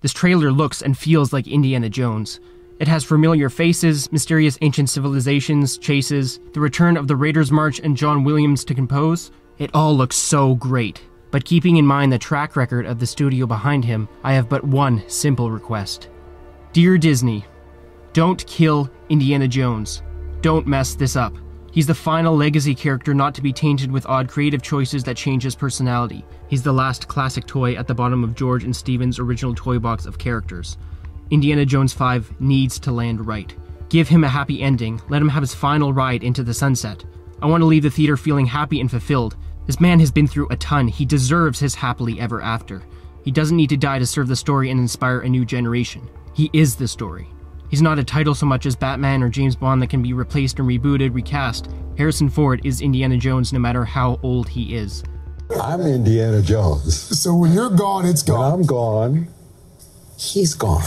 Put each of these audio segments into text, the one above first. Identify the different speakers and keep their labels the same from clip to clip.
Speaker 1: This trailer looks and feels like Indiana Jones. It has familiar faces, mysterious ancient civilizations, chases, the return of the Raiders March and John Williams to compose. It all looks so great. But keeping in mind the track record of the studio behind him, I have but one simple request. Dear Disney, don't kill Indiana Jones. Don't mess this up. He's the final legacy character not to be tainted with odd creative choices that change his personality. He's the last classic toy at the bottom of George and Steven's original toy box of characters. Indiana Jones 5 needs to land right. Give him a happy ending. Let him have his final ride into the sunset. I want to leave the theater feeling happy and fulfilled. This man has been through a ton. He deserves his happily ever after. He doesn't need to die to serve the story and inspire a new generation. He is the story. He's not a title so much as Batman or James Bond that can be replaced and rebooted, recast. Harrison Ford is Indiana Jones no matter how old he is.
Speaker 2: I'm Indiana Jones.
Speaker 3: So when you're gone, it's gone.
Speaker 2: When I'm gone, he's gone.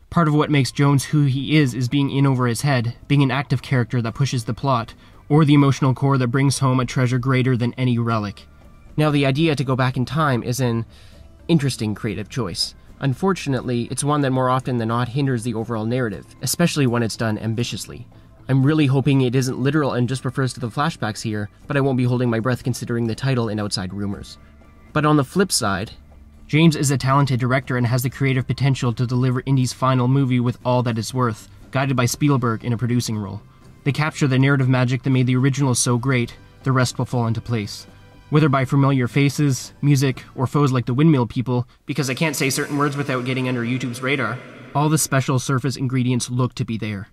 Speaker 1: Part of what makes Jones who he is being in over his head, being an active character that pushes the plot, or the emotional core that brings home a treasure greater than any relic. Now, the idea to go back in time is an interesting creative choice. Unfortunately, it's one that more often than not hinders the overall narrative, especially when it's done ambitiously. I'm really hoping it isn't literal and just refers to the flashbacks here, but I won't be holding my breath considering the title and outside rumors. But on the flip side, James is a talented director and has the creative potential to deliver Indy's final movie with all that it's worth, guided by Spielberg in a producing role. They capture the narrative magic that made the original so great, the rest will fall into place. Whether by familiar faces, music, or foes like the Windmill People, because I can't say certain words without getting under YouTube's radar, all the special surface ingredients look to be there.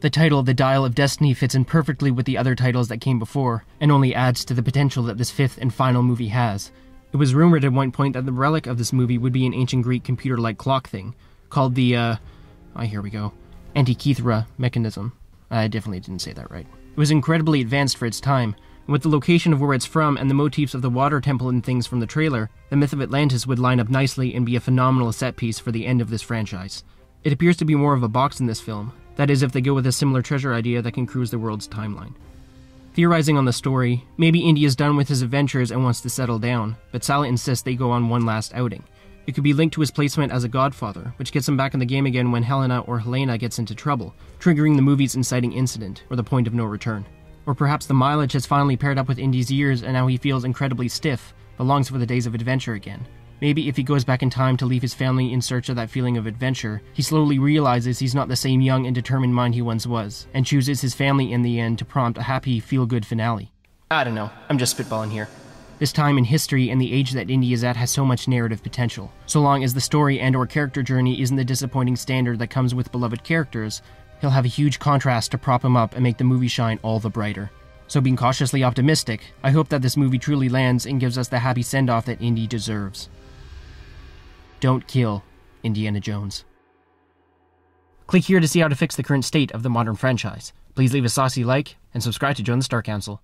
Speaker 1: The title, The Dial of Destiny, fits in perfectly with the other titles that came before, and only adds to the potential that this fifth and final movie has. It was rumored at one point that the relic of this movie would be an ancient Greek computer-like clock thing, called the, here we go, Antikythera mechanism. I definitely didn't say that right. It was incredibly advanced for its time, and with the location of where it's from and the motifs of the water temple and things from the trailer, the myth of Atlantis would line up nicely and be a phenomenal set piece for the end of this franchise. It appears to be more of a box in this film, that is if they go with a similar treasure idea that can cruise the world's timeline. Theorizing on the story, maybe Indy is done with his adventures and wants to settle down, but Sally insists they go on one last outing. It could be linked to his placement as a godfather, which gets him back in the game again when Helena or Helena gets into trouble, triggering the movie's inciting incident, or the point of no return. Or perhaps the mileage has finally paired up with Indy's years and now he feels incredibly stiff, but longs for the days of adventure again. Maybe if he goes back in time to leave his family in search of that feeling of adventure, he slowly realizes he's not the same young and determined mind he once was, and chooses his family in the end to prompt a happy, feel-good finale. I don't know, I'm just spitballing here. This time in history and the age that Indy is at has so much narrative potential. So long as the story and or character journey isn't the disappointing standard that comes with beloved characters, he'll have a huge contrast to prop him up and make the movie shine all the brighter. So being cautiously optimistic, I hope that this movie truly lands and gives us the happy send-off that Indy deserves. Don't kill Indiana Jones. Click here to see how to fix the current state of the modern franchise. Please leave a saucy like and subscribe to join the Star Council.